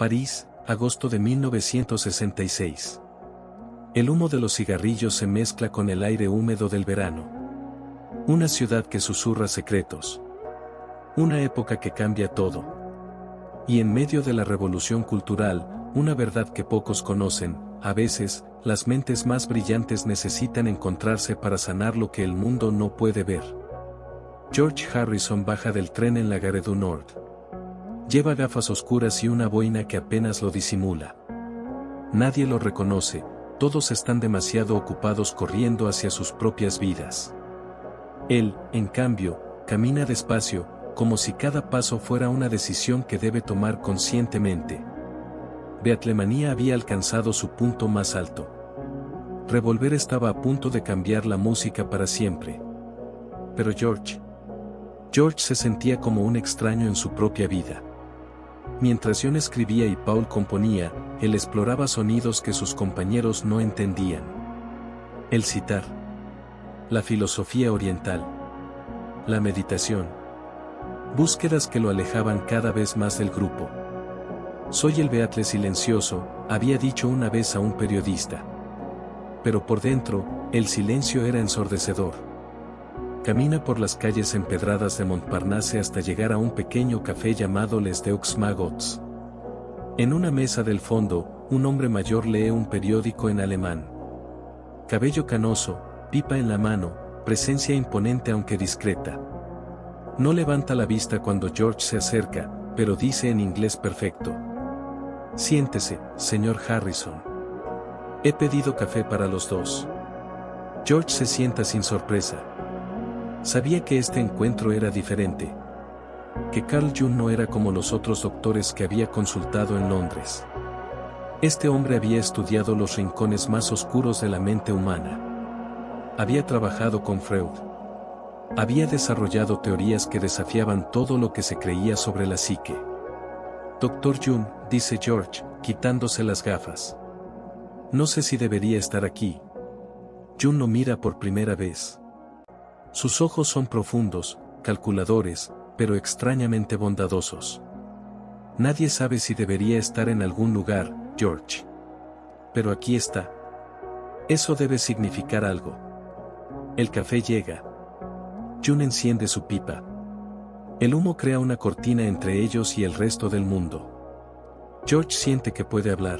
París, agosto de 1966. El humo de los cigarrillos se mezcla con el aire húmedo del verano. Una ciudad que susurra secretos. Una época que cambia todo. Y en medio de la revolución cultural, una verdad que pocos conocen, a veces, las mentes más brillantes necesitan encontrarse para sanar lo que el mundo no puede ver. George Harrison baja del tren en la Gare du Nord. Lleva gafas oscuras y una boina que apenas lo disimula. Nadie lo reconoce, todos están demasiado ocupados corriendo hacia sus propias vidas. Él, en cambio, camina despacio, como si cada paso fuera una decisión que debe tomar conscientemente. Beatlemanía había alcanzado su punto más alto. Revolver estaba a punto de cambiar la música para siempre. Pero George se sentía como un extraño en su propia vida. Mientras John escribía y Paul componía, él exploraba sonidos que sus compañeros no entendían. El sitar. La filosofía oriental. La meditación. Búsquedas que lo alejaban cada vez más del grupo. Soy el Beatle silencioso, había dicho una vez a un periodista. Pero por dentro, el silencio era ensordecedor. Camina por las calles empedradas de Montparnasse hasta llegar a un pequeño café llamado Les Deux Magots. En una mesa del fondo, un hombre mayor lee un periódico en alemán. Cabello canoso, pipa en la mano, presencia imponente aunque discreta. No levanta la vista cuando George se acerca, pero dice en inglés perfecto: «Siéntese, señor Harrison. He pedido café para los dos». George se sienta sin sorpresa. Sabía que este encuentro era diferente. Que Carl June no era como los otros doctores que había consultado en Londres. Este hombre había estudiado los rincones más oscuros de la mente humana. Había trabajado con Freud. Había desarrollado teorías que desafiaban todo lo que se creía sobre la psique. «Doctor June», dice George, quitándose las gafas. «No sé si debería estar aquí». June lo mira por primera vez. Sus ojos son profundos, calculadores, pero extrañamente bondadosos. «Nadie sabe si debería estar en algún lugar, George. Pero aquí está. Eso debe significar algo». El café llega. June enciende su pipa. El humo crea una cortina entre ellos y el resto del mundo. George siente que puede hablar.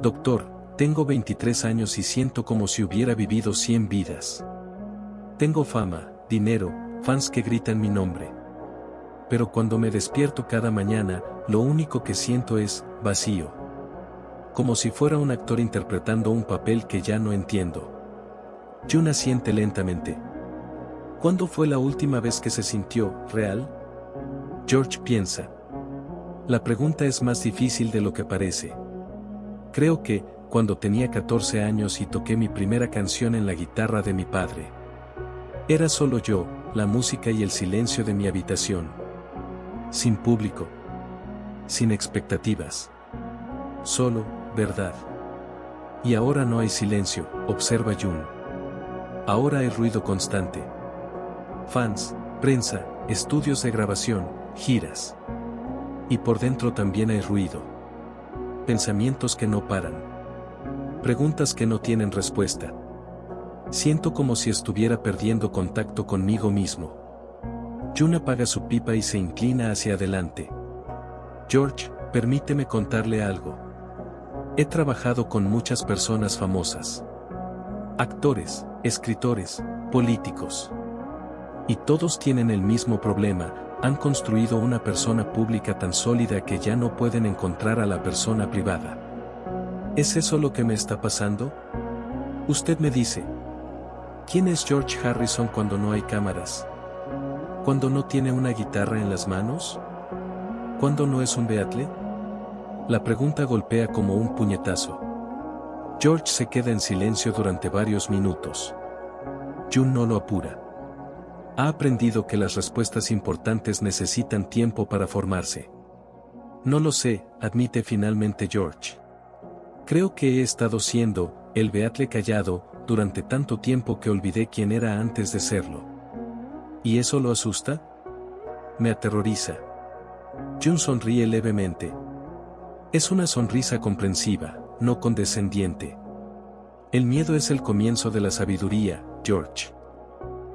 «Doctor, tengo 23 años y siento como si hubiera vivido 100 vidas. Tengo fama, dinero, fans que gritan mi nombre. Pero cuando me despierto cada mañana, lo único que siento es vacío. Como si fuera un actor interpretando un papel que ya no entiendo». June asiente lentamente. ¿Cuándo fue la última vez que se sintió real? George piensa. La pregunta es más difícil de lo que parece. Creo que, cuando tenía 14 años y toqué mi primera canción en la guitarra de mi padre. Era solo yo, la música y el silencio de mi habitación. Sin público. Sin expectativas. Solo, verdad. Y ahora no hay silencio, observa June. Ahora hay ruido constante. Fans, prensa, estudios de grabación, giras. Y por dentro también hay ruido. Pensamientos que no paran. Preguntas que no tienen respuesta. Siento como si estuviera perdiendo contacto conmigo mismo. June apaga su pipa y se inclina hacia adelante. «George, permíteme contarle algo. He trabajado con muchas personas famosas. Actores, escritores, políticos. Y todos tienen el mismo problema, han construido una persona pública tan sólida que ya no pueden encontrar a la persona privada. ¿Es eso lo que me está pasando? Usted me dice, ¿quién es George Harrison cuando no hay cámaras? ¿Cuando no tiene una guitarra en las manos? ¿Cuándo no es un Beatle?» La pregunta golpea como un puñetazo. George se queda en silencio durante varios minutos. June no lo apura. Ha aprendido que las respuestas importantes necesitan tiempo para formarse. «No lo sé», admite finalmente George. «Creo que he estado siendo el Beatle callado durante tanto tiempo que olvidé quién era antes de serlo». ¿Y eso lo asusta? Me aterroriza. June sonríe levemente. Es una sonrisa comprensiva, no condescendiente. El miedo es el comienzo de la sabiduría, George.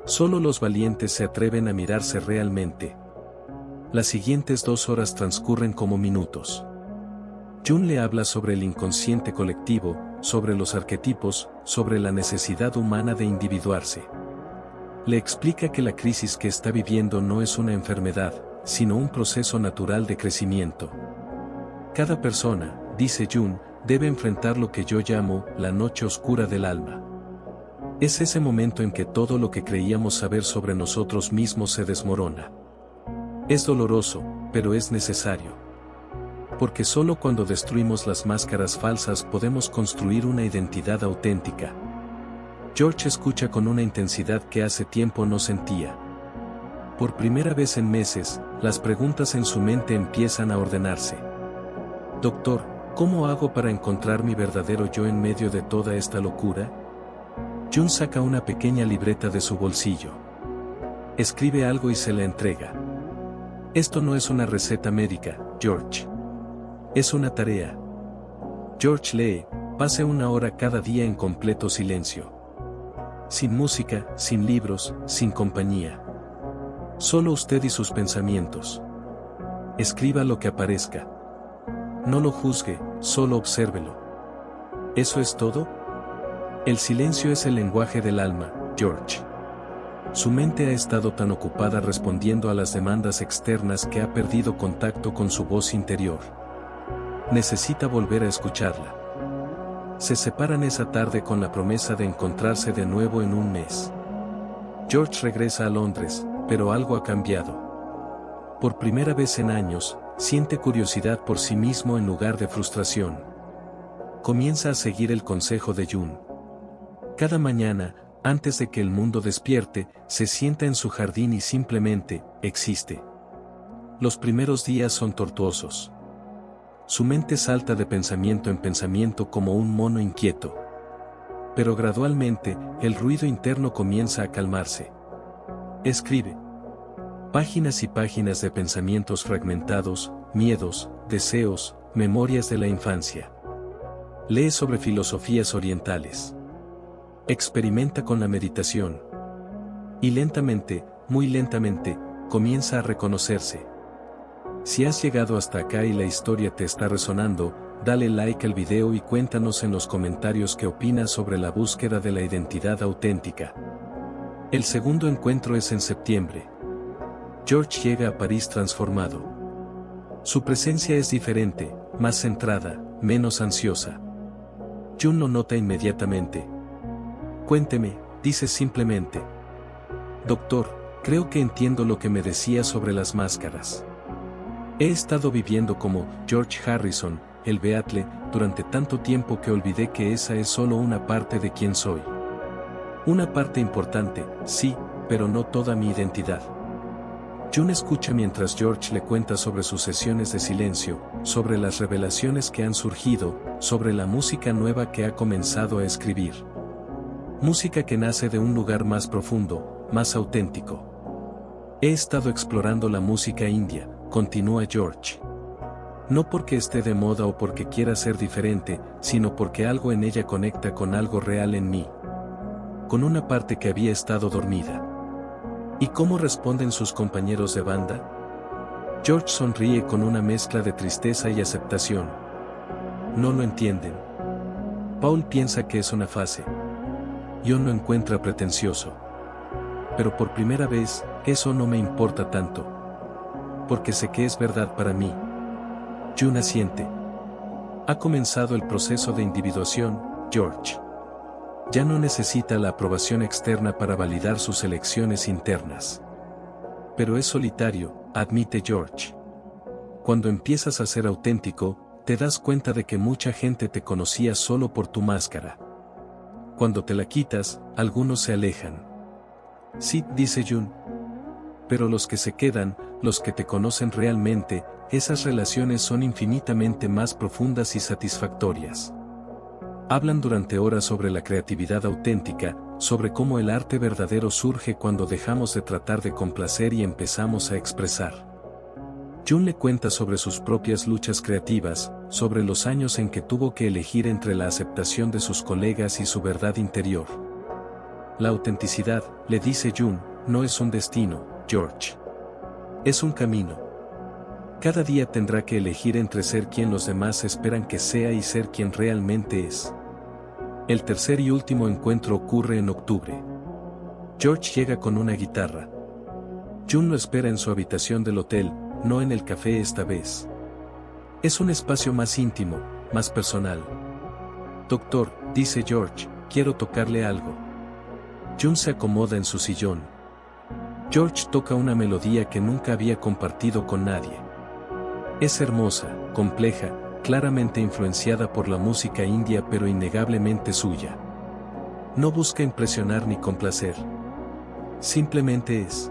Solo los valientes se atreven a mirarse realmente. Las siguientes 2 horas transcurren como minutos. June le habla sobre el inconsciente colectivo, sobre los arquetipos, sobre la necesidad humana de individuarse. Le explica que la crisis que está viviendo no es una enfermedad, sino un proceso natural de crecimiento. Cada persona, dice June, debe enfrentar lo que yo llamo la noche oscura del alma. Es ese momento en que todo lo que creíamos saber sobre nosotros mismos se desmorona. Es doloroso, pero es necesario. Porque solo cuando destruimos las máscaras falsas podemos construir una identidad auténtica. George escucha con una intensidad que hace tiempo no sentía. Por primera vez en meses, las preguntas en su mente empiezan a ordenarse. Doctor, ¿cómo hago para encontrar mi verdadero yo en medio de toda esta locura? June saca una pequeña libreta de su bolsillo. Escribe algo y se la entrega. Esto no es una receta médica, George. Es una tarea. George lee, pase 1 hora cada día en completo silencio. Sin música, sin libros, sin compañía. Solo usted y sus pensamientos. Escriba lo que aparezca. No lo juzgue, solo obsérvelo. ¿Eso es todo? El silencio es el lenguaje del alma, George. Su mente ha estado tan ocupada respondiendo a las demandas externas que ha perdido contacto con su voz interior. Necesita volver a escucharla. Se separan esa tarde con la promesa de encontrarse de nuevo en 1 mes. George regresa a Londres, pero algo ha cambiado. Por primera vez en años, siente curiosidad por sí mismo en lugar de frustración. Comienza a seguir el consejo de June. Cada mañana, antes de que el mundo despierte, se sienta en su jardín y simplemente, existe. Los primeros días son tortuosos. Su mente salta de pensamiento en pensamiento como un mono inquieto. Pero gradualmente, el ruido interno comienza a calmarse. Escribe. Páginas y páginas de pensamientos fragmentados, miedos, deseos, memorias de la infancia. Lee sobre filosofías orientales. Experimenta con la meditación. Y lentamente, muy lentamente, comienza a reconocerse. Si has llegado hasta acá y la historia te está resonando, dale like al video y cuéntanos en los comentarios qué opinas sobre la búsqueda de la identidad auténtica. El segundo encuentro es en septiembre. George llega a París transformado. Su presencia es diferente, más centrada, menos ansiosa. June lo nota inmediatamente. Cuénteme, dice simplemente. Doctor, creo que entiendo lo que me decía sobre las máscaras. He estado viviendo como George Harrison, el Beatle, durante tanto tiempo que olvidé que esa es solo una parte de quien soy. Una parte importante, sí, pero no toda mi identidad. June escucha mientras George le cuenta sobre sus sesiones de silencio, sobre las revelaciones que han surgido, sobre la música nueva que ha comenzado a escribir. Música que nace de un lugar más profundo, más auténtico. He estado explorando la música india, continúa George. No porque esté de moda o porque quiera ser diferente, sino porque algo en ella conecta con algo real en mí. Con una parte que había estado dormida. ¿Y cómo responden sus compañeros de banda? George sonríe con una mezcla de tristeza y aceptación. No lo entienden. Paul piensa que es una fase. John lo encuentra pretencioso. Pero por primera vez, eso no me importa tanto. Porque sé que es verdad para mí. June asiente. Ha comenzado el proceso de individuación, George. Ya no necesita la aprobación externa para validar sus elecciones internas. Pero es solitario, admite George. Cuando empiezas a ser auténtico, te das cuenta de que mucha gente te conocía solo por tu máscara. Cuando te la quitas, algunos se alejan. Sí, dice June. Pero los que se quedan, los que te conocen realmente, esas relaciones son infinitamente más profundas y satisfactorias. Hablan durante horas sobre la creatividad auténtica, sobre cómo el arte verdadero surge cuando dejamos de tratar de complacer y empezamos a expresar. Jun le cuenta sobre sus propias luchas creativas, sobre los años en que tuvo que elegir entre la aceptación de sus colegas y su verdad interior. La autenticidad, le dice Jun, no es un destino, George. Es un camino. Cada día tendrá que elegir entre ser quien los demás esperan que sea y ser quien realmente es. El tercer y último encuentro ocurre en octubre. George llega con una guitarra. Jun lo espera en su habitación del hotel, no en el café esta vez. Es un espacio más íntimo, más personal. Doctor, dice George, quiero tocarle algo. Jun se acomoda en su sillón. George toca una melodía que nunca había compartido con nadie. Es hermosa, compleja, claramente influenciada por la música india pero innegablemente suya. No busca impresionar ni complacer. Simplemente es.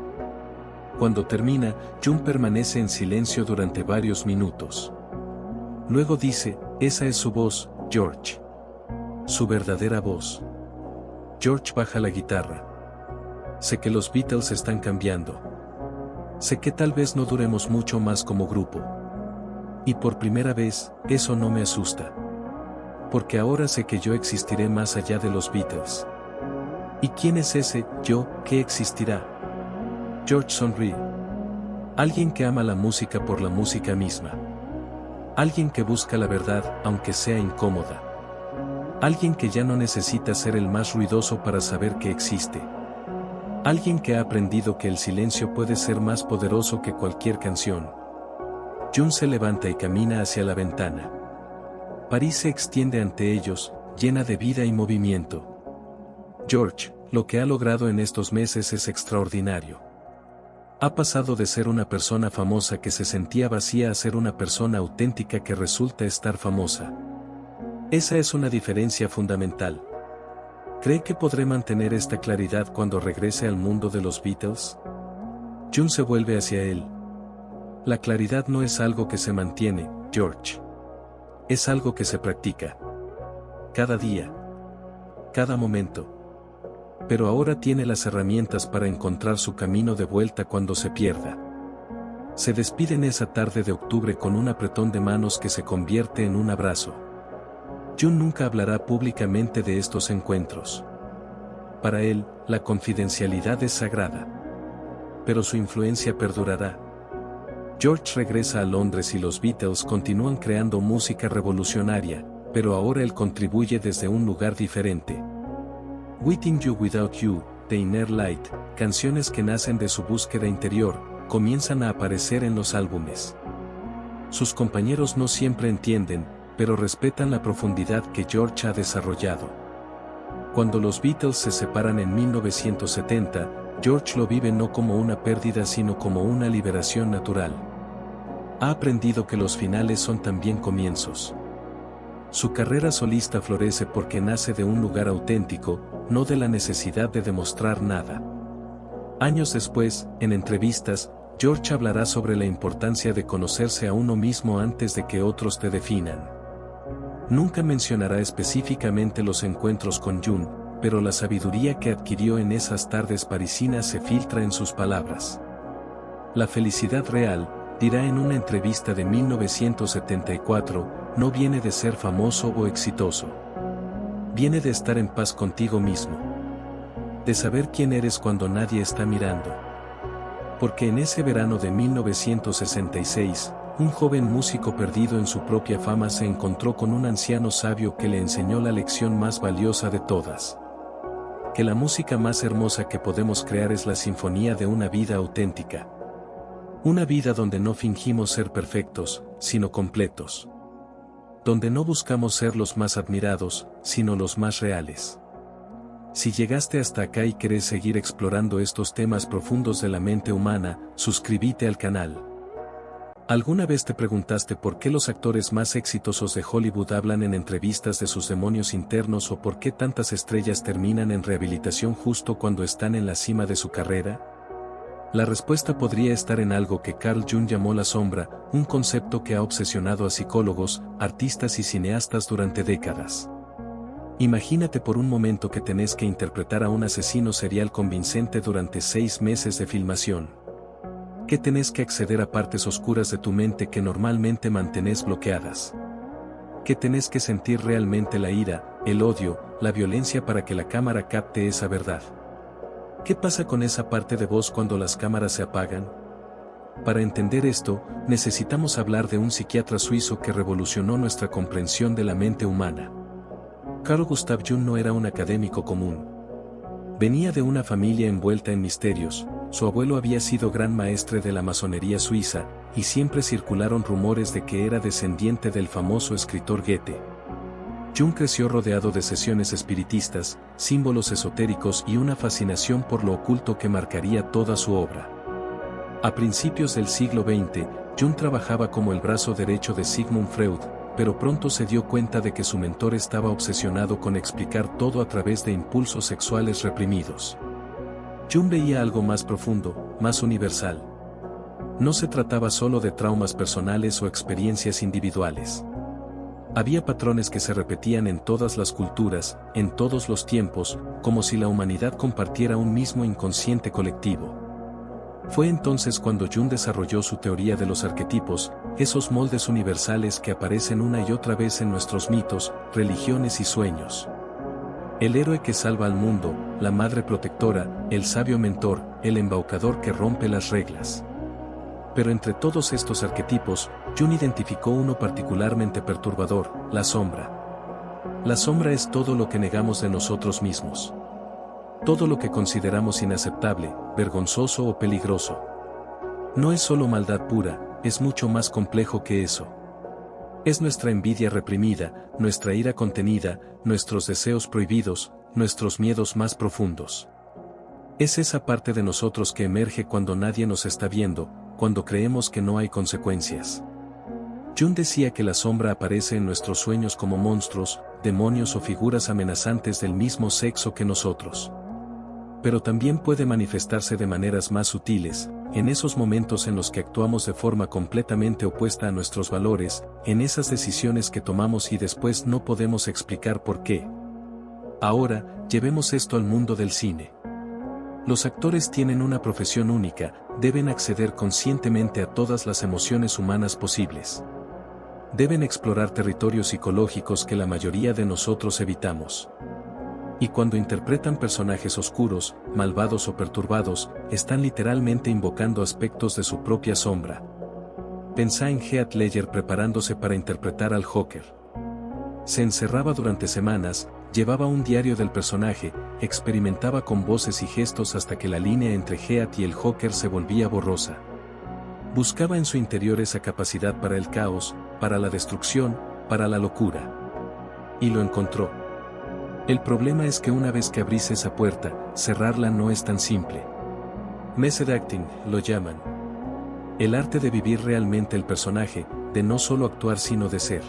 Cuando termina, Jun permanece en silencio durante varios minutos. Luego dice, esa es su voz, George. Su verdadera voz. George baja la guitarra. Sé que los Beatles están cambiando. Sé que tal vez no duremos mucho más como grupo. Y por primera vez, eso no me asusta. Porque ahora sé que yo existiré más allá de los Beatles. ¿Y quién es ese yo que existirá? George sonríe. Alguien que ama la música por la música misma. Alguien que busca la verdad, aunque sea incómoda. Alguien que ya no necesita ser el más ruidoso para saber que existe. Alguien que ha aprendido que el silencio puede ser más poderoso que cualquier canción. Jun se levanta y camina hacia la ventana. París se extiende ante ellos, llena de vida y movimiento. George, lo que ha logrado en estos meses es extraordinario. Ha pasado de ser una persona famosa que se sentía vacía a ser una persona auténtica que resulta estar famosa. Esa es una diferencia fundamental. ¿Cree que podré mantener esta claridad cuando regrese al mundo de los Beatles? Jun se vuelve hacia él. La claridad no es algo que se mantiene, George. Es algo que se practica. Cada día. Cada momento. Pero ahora tiene las herramientas para encontrar su camino de vuelta cuando se pierda. Se despiden esa tarde de octubre con un apretón de manos que se convierte en un abrazo. Jun nunca hablará públicamente de estos encuentros. Para él, la confidencialidad es sagrada. Pero su influencia perdurará. George regresa a Londres y los Beatles continúan creando música revolucionaria, pero ahora él contribuye desde un lugar diferente. Within You Without You, The Inner Light, canciones que nacen de su búsqueda interior, comienzan a aparecer en los álbumes. Sus compañeros no siempre entienden, pero respetan la profundidad que George ha desarrollado. Cuando los Beatles se separan en 1970, George lo vive no como una pérdida sino como una liberación natural. Ha aprendido que los finales son también comienzos. Su carrera solista florece porque nace de un lugar auténtico, no de la necesidad de demostrar nada. Años después, en entrevistas, George hablará sobre la importancia de conocerse a uno mismo antes de que otros te definan. Nunca mencionará específicamente los encuentros con Jun, pero la sabiduría que adquirió en esas tardes parisinas se filtra en sus palabras. La felicidad real, dirá en una entrevista de 1974, no viene de ser famoso o exitoso. Viene de estar en paz contigo mismo. De saber quién eres cuando nadie está mirando. Porque en ese verano de 1966, un joven músico perdido en su propia fama se encontró con un anciano sabio que le enseñó la lección más valiosa de todas. Que la música más hermosa que podemos crear es la sinfonía de una vida auténtica. Una vida donde no fingimos ser perfectos, sino completos. Donde no buscamos ser los más admirados, sino los más reales. Si llegaste hasta acá y querés seguir explorando estos temas profundos de la mente humana, suscríbete al canal. ¿Alguna vez te preguntaste por qué los actores más exitosos de Hollywood hablan en entrevistas de sus demonios internos o por qué tantas estrellas terminan en rehabilitación justo cuando están en la cima de su carrera? La respuesta podría estar en algo que Carl Jung llamó la sombra, un concepto que ha obsesionado a psicólogos, artistas y cineastas durante décadas. Imagínate por un momento que tenés que interpretar a un asesino serial convincente durante 6 meses de filmación. Que tenés que acceder a partes oscuras de tu mente que normalmente mantenés bloqueadas. Que tenés que sentir realmente la ira, el odio, la violencia para que la cámara capte esa verdad. ¿Qué pasa con esa parte de vos cuando las cámaras se apagan? Para entender esto, necesitamos hablar de un psiquiatra suizo que revolucionó nuestra comprensión de la mente humana. Carl Gustav Jung no era un académico común. Venía de una familia envuelta en misterios, su abuelo había sido gran maestre de la masonería suiza, y siempre circularon rumores de que era descendiente del famoso escritor Goethe. Jung creció rodeado de sesiones espiritistas, símbolos esotéricos y una fascinación por lo oculto que marcaría toda su obra. A principios del siglo XX, Jung trabajaba como el brazo derecho de Sigmund Freud, pero pronto se dio cuenta de que su mentor estaba obsesionado con explicar todo a través de impulsos sexuales reprimidos. Jung veía algo más profundo, más universal. No se trataba solo de traumas personales o experiencias individuales. Había patrones que se repetían en todas las culturas, en todos los tiempos, como si la humanidad compartiera un mismo inconsciente colectivo. Fue entonces cuando Jung desarrolló su teoría de los arquetipos, esos moldes universales que aparecen una y otra vez en nuestros mitos, religiones y sueños. El héroe que salva al mundo, la madre protectora, el sabio mentor, el embaucador que rompe las reglas. Pero entre todos estos arquetipos, Jung identificó uno particularmente perturbador, la sombra. La sombra es todo lo que negamos de nosotros mismos. Todo lo que consideramos inaceptable, vergonzoso o peligroso. No es solo maldad pura, es mucho más complejo que eso. Es nuestra envidia reprimida, nuestra ira contenida, nuestros deseos prohibidos, nuestros miedos más profundos. Es esa parte de nosotros que emerge cuando nadie nos está viendo, cuando creemos que no hay consecuencias. Jung decía que la sombra aparece en nuestros sueños como monstruos, demonios o figuras amenazantes del mismo sexo que nosotros. Pero también puede manifestarse de maneras más sutiles, en esos momentos en los que actuamos de forma completamente opuesta a nuestros valores, en esas decisiones que tomamos y después no podemos explicar por qué. Ahora, llevemos esto al mundo del cine. Los actores tienen una profesión única, deben acceder conscientemente a todas las emociones humanas posibles. Deben explorar territorios psicológicos que la mayoría de nosotros evitamos. Y cuando interpretan personajes oscuros, malvados o perturbados, están literalmente invocando aspectos de su propia sombra. Pensá en Heath Ledger preparándose para interpretar al Joker. Se encerraba durante semanas, llevaba un diario del personaje, experimentaba con voces y gestos hasta que la línea entre Heath y el Joker se volvía borrosa. Buscaba en su interior esa capacidad para el caos, para la destrucción, para la locura. Y lo encontró. El problema es que una vez que abrís esa puerta, cerrarla no es tan simple. Method acting, lo llaman. El arte de vivir realmente el personaje, de no solo actuar sino de ser.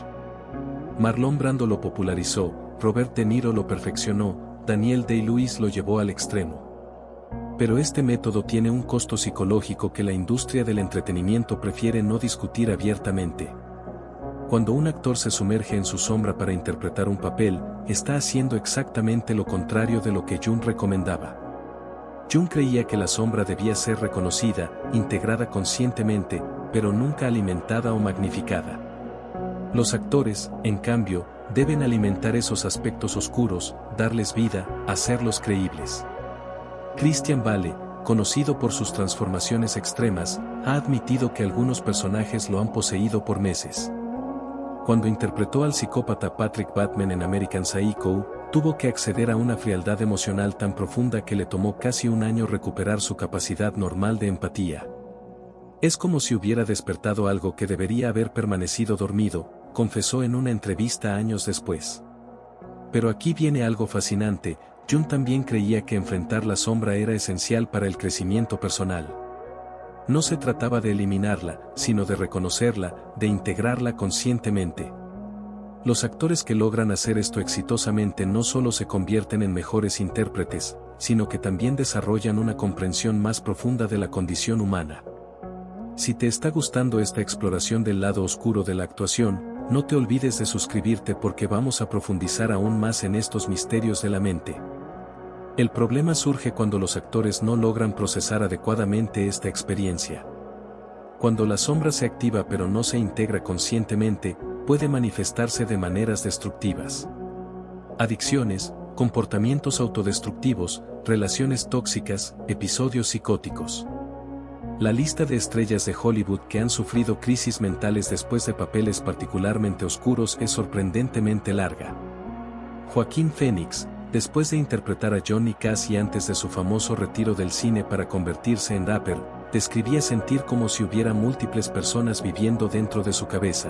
Marlon Brando lo popularizó, Robert De Niro lo perfeccionó, Daniel Day-Lewis lo llevó al extremo. Pero este método tiene un costo psicológico que la industria del entretenimiento prefiere no discutir abiertamente. Cuando un actor se sumerge en su sombra para interpretar un papel, está haciendo exactamente lo contrario de lo que Jung recomendaba. Jung creía que la sombra debía ser reconocida, integrada conscientemente, pero nunca alimentada o magnificada. Los actores, en cambio, deben alimentar esos aspectos oscuros, darles vida, hacerlos creíbles. Christian Bale, conocido por sus transformaciones extremas, ha admitido que algunos personajes lo han poseído por meses. Cuando interpretó al psicópata Patrick Bateman en American Psycho, tuvo que acceder a una frialdad emocional tan profunda que le tomó casi un año recuperar su capacidad normal de empatía. Es como si hubiera despertado algo que debería haber permanecido dormido, confesó en una entrevista años después. Pero aquí viene algo fascinante, Jung también creía que enfrentar la sombra era esencial para el crecimiento personal. No se trataba de eliminarla, sino de reconocerla, de integrarla conscientemente. Los actores que logran hacer esto exitosamente no solo se convierten en mejores intérpretes, sino que también desarrollan una comprensión más profunda de la condición humana. Si te está gustando esta exploración del lado oscuro de la actuación, no te olvides de suscribirte porque vamos a profundizar aún más en estos misterios de la mente. El problema surge cuando los actores no logran procesar adecuadamente esta experiencia. Cuando la sombra se activa pero no se integra conscientemente, puede manifestarse de maneras destructivas. Adicciones, comportamientos autodestructivos, relaciones tóxicas, episodios psicóticos. La lista de estrellas de Hollywood que han sufrido crisis mentales después de papeles particularmente oscuros es sorprendentemente larga. Joaquín Phoenix, después de interpretar a Johnny Cash y antes de su famoso retiro del cine para convertirse en rapper, describía sentir como si hubiera múltiples personas viviendo dentro de su cabeza.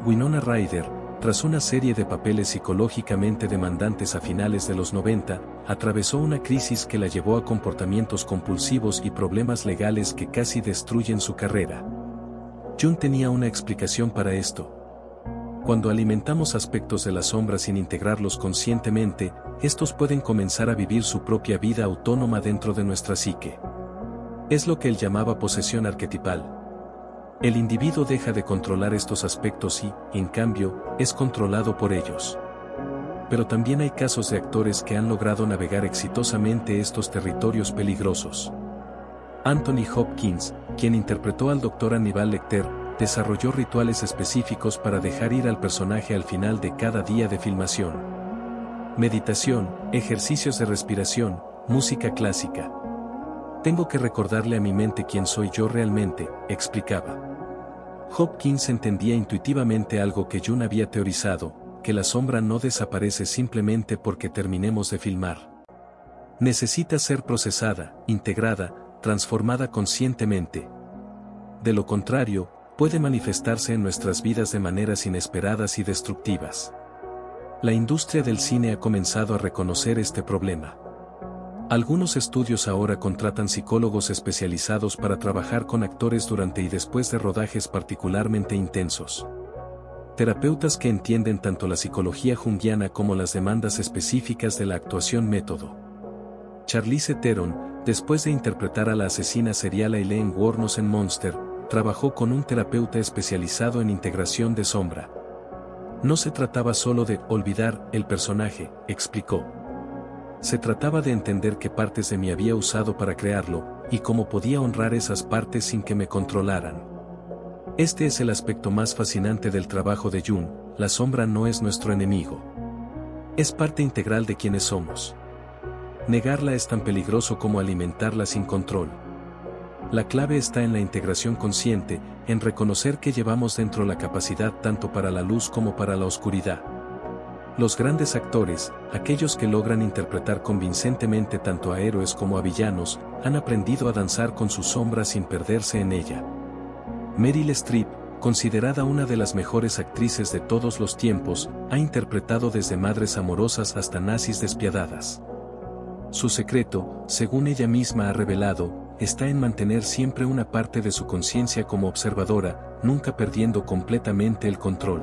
Winona Ryder, tras una serie de papeles psicológicamente demandantes a finales de los 90, atravesó una crisis que la llevó a comportamientos compulsivos y problemas legales que casi destruyen su carrera. Jung tenía una explicación para esto. Cuando alimentamos aspectos de la sombra sin integrarlos conscientemente, estos pueden comenzar a vivir su propia vida autónoma dentro de nuestra psique. Es lo que él llamaba posesión arquetipal. El individuo deja de controlar estos aspectos y, en cambio, es controlado por ellos. Pero también hay casos de actores que han logrado navegar exitosamente estos territorios peligrosos. Anthony Hopkins, quien interpretó al Dr. Aníbal Lecter, desarrolló rituales específicos para dejar ir al personaje al final de cada día de filmación. Meditación, ejercicios de respiración, música clásica. Tengo que recordarle a mi mente quién soy yo realmente, explicaba. Hopkins entendía intuitivamente algo que Jung había teorizado, que la sombra no desaparece simplemente porque terminemos de filmar. Necesita ser procesada, integrada, transformada conscientemente. De lo contrario, puede manifestarse en nuestras vidas de maneras inesperadas y destructivas. La industria del cine ha comenzado a reconocer este problema. Algunos estudios ahora contratan psicólogos especializados para trabajar con actores durante y después de rodajes particularmente intensos. Terapeutas que entienden tanto la psicología junguiana como las demandas específicas de la actuación método. Charlize Theron, después de interpretar a la asesina serial Aileen Wuornos en Monster, trabajó con un terapeuta especializado en integración de sombra. No se trataba solo de olvidar el personaje, explicó. Se trataba de entender qué partes de mí había usado para crearlo, y cómo podía honrar esas partes sin que me controlaran. Este es el aspecto más fascinante del trabajo de Jung: la sombra no es nuestro enemigo. Es parte integral de quienes somos. Negarla es tan peligroso como alimentarla sin control. La clave está en la integración consciente, en reconocer que llevamos dentro la capacidad tanto para la luz como para la oscuridad. Los grandes actores, aquellos que logran interpretar convincentemente tanto a héroes como a villanos, han aprendido a danzar con su sombra sin perderse en ella. Meryl Streep, considerada una de las mejores actrices de todos los tiempos, ha interpretado desde madres amorosas hasta nazis despiadadas. Su secreto, según ella misma ha revelado, está en mantener siempre una parte de su conciencia como observadora, nunca perdiendo completamente el control.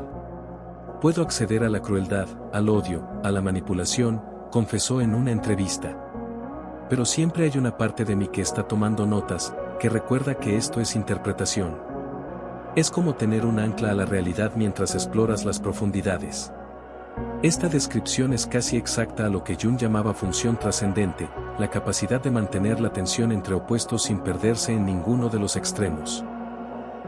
Puedo acceder a la crueldad, al odio, a la manipulación, confesó en una entrevista. Pero siempre hay una parte de mí que está tomando notas, que recuerda que esto es interpretación. Es como tener un ancla a la realidad mientras exploras las profundidades. Esta descripción es casi exacta a lo que Jung llamaba función trascendente, la capacidad de mantener la tensión entre opuestos sin perderse en ninguno de los extremos.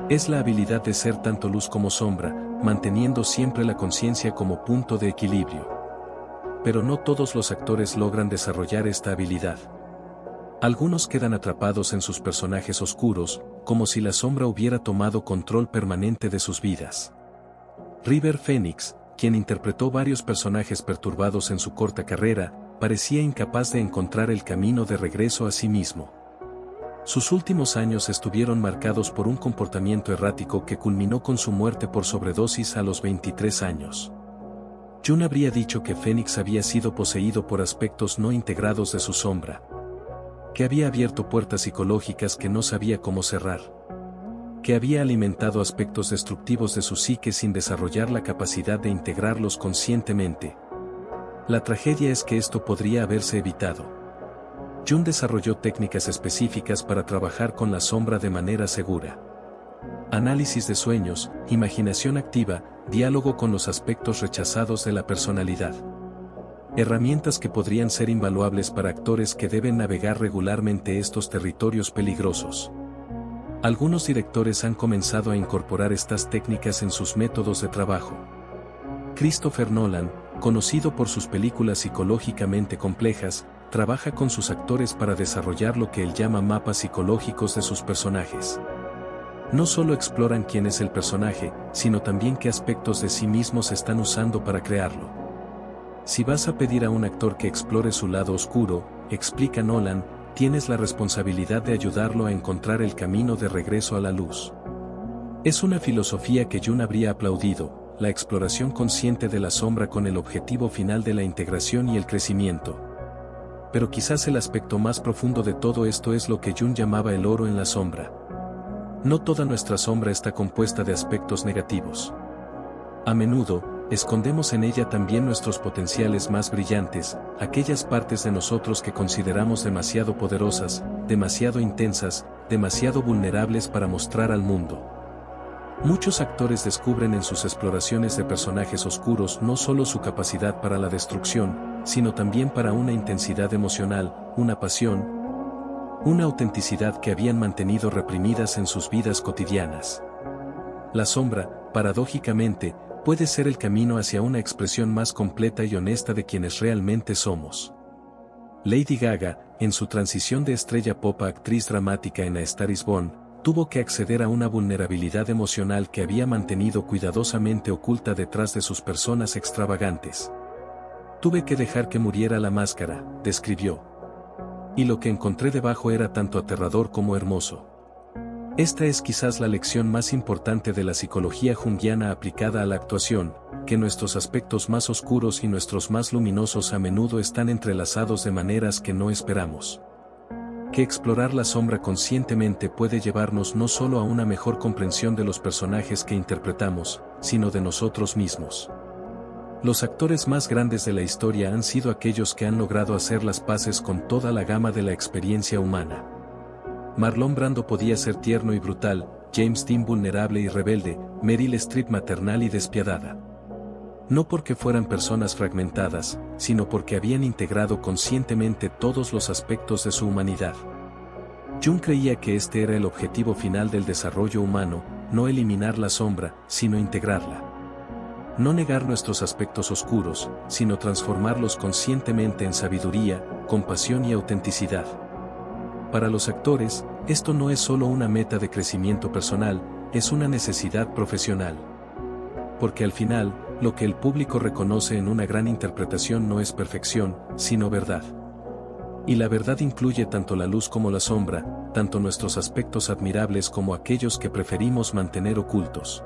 Es la habilidad de ser tanto luz como sombra, manteniendo siempre la conciencia como punto de equilibrio. Pero no todos los actores logran desarrollar esta habilidad. Algunos quedan atrapados en sus personajes oscuros, como si la sombra hubiera tomado control permanente de sus vidas. River Phoenix, quien interpretó varios personajes perturbados en su corta carrera, parecía incapaz de encontrar el camino de regreso a sí mismo. Sus últimos años estuvieron marcados por un comportamiento errático que culminó con su muerte por sobredosis a los 23 años. Jung habría dicho que Phoenix había sido poseído por aspectos no integrados de su sombra, que había abierto puertas psicológicas que no sabía cómo cerrar, que había alimentado aspectos destructivos de su psique sin desarrollar la capacidad de integrarlos conscientemente. La tragedia es que esto podría haberse evitado. Jung desarrolló técnicas específicas para trabajar con la sombra de manera segura. Análisis de sueños, imaginación activa, diálogo con los aspectos rechazados de la personalidad. Herramientas que podrían ser invaluables para actores que deben navegar regularmente estos territorios peligrosos. Algunos directores han comenzado a incorporar estas técnicas en sus métodos de trabajo. Christopher Nolan, conocido por sus películas psicológicamente complejas, trabaja con sus actores para desarrollar lo que él llama mapas psicológicos de sus personajes. No solo exploran quién es el personaje, sino también qué aspectos de sí mismos están usando para crearlo. Si vas a pedir a un actor que explore su lado oscuro, explica Nolan, tienes la responsabilidad de ayudarlo a encontrar el camino de regreso a la luz. Es una filosofía que Jung habría aplaudido, la exploración consciente de la sombra con el objetivo final de la integración y el crecimiento. Pero quizás el aspecto más profundo de todo esto es lo que Jung llamaba el oro en la sombra. No toda nuestra sombra está compuesta de aspectos negativos. A menudo, escondemos en ella también nuestros potenciales más brillantes, aquellas partes de nosotros que consideramos demasiado poderosas, demasiado intensas, demasiado vulnerables para mostrar al mundo. Muchos actores descubren en sus exploraciones de personajes oscuros no solo su capacidad para la destrucción, sino también para una intensidad emocional, una pasión, una autenticidad que habían mantenido reprimidas en sus vidas cotidianas. La sombra, paradójicamente, puede ser el camino hacia una expresión más completa y honesta de quienes realmente somos. Lady Gaga, en su transición de estrella pop a actriz dramática en A Star is Born, tuvo que acceder a una vulnerabilidad emocional que había mantenido cuidadosamente oculta detrás de sus personas extravagantes. Tuve que dejar que muriera la máscara, describió. Y lo que encontré debajo era tanto aterrador como hermoso. Esta es quizás la lección más importante de la psicología junguiana aplicada a la actuación, que nuestros aspectos más oscuros y nuestros más luminosos a menudo están entrelazados de maneras que no esperamos. Que explorar la sombra conscientemente puede llevarnos no solo a una mejor comprensión de los personajes que interpretamos, sino de nosotros mismos. Los actores más grandes de la historia han sido aquellos que han logrado hacer las paces con toda la gama de la experiencia humana. Marlon Brando podía ser tierno y brutal, James Dean vulnerable y rebelde, Meryl Streep maternal y despiadada. No porque fueran personas fragmentadas, sino porque habían integrado conscientemente todos los aspectos de su humanidad. Jung creía que este era el objetivo final del desarrollo humano, no eliminar la sombra, sino integrarla. No negar nuestros aspectos oscuros, sino transformarlos conscientemente en sabiduría, compasión y autenticidad. Para los actores, esto no es solo una meta de crecimiento personal, es una necesidad profesional. Porque al final, lo que el público reconoce en una gran interpretación no es perfección, sino verdad. Y la verdad incluye tanto la luz como la sombra, tanto nuestros aspectos admirables como aquellos que preferimos mantener ocultos.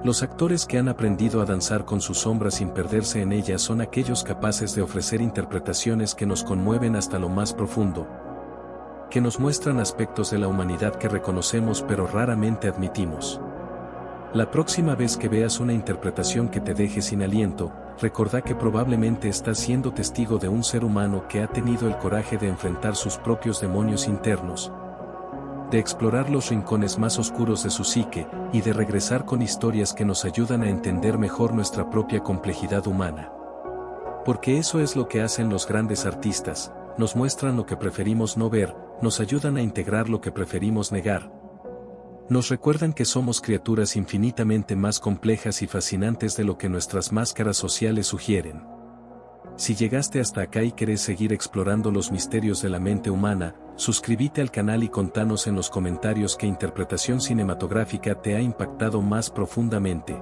Los actores que han aprendido a danzar con su sombra sin perderse en ella son aquellos capaces de ofrecer interpretaciones que nos conmueven hasta lo más profundo, que nos muestran aspectos de la humanidad que reconocemos pero raramente admitimos. La próxima vez que veas una interpretación que te deje sin aliento, recordá que probablemente estás siendo testigo de un ser humano que ha tenido el coraje de enfrentar sus propios demonios internos, de explorar los rincones más oscuros de su psique, y de regresar con historias que nos ayudan a entender mejor nuestra propia complejidad humana. Porque eso es lo que hacen los grandes artistas, nos muestran lo que preferimos no ver, nos ayudan a integrar lo que preferimos negar. Nos recuerdan que somos criaturas infinitamente más complejas y fascinantes de lo que nuestras máscaras sociales sugieren. Si llegaste hasta acá y querés seguir explorando los misterios de la mente humana, suscríbete al canal y contanos en los comentarios qué interpretación cinematográfica te ha impactado más profundamente.